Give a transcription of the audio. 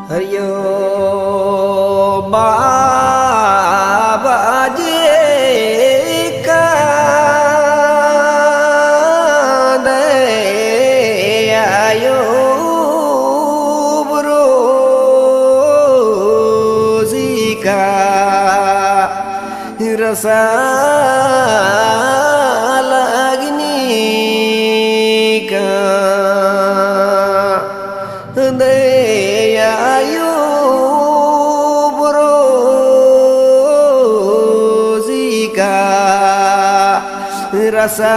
हरियो बाबा जी का दयायो रोजी का रसा लगनी का दयायो रोजी का रसा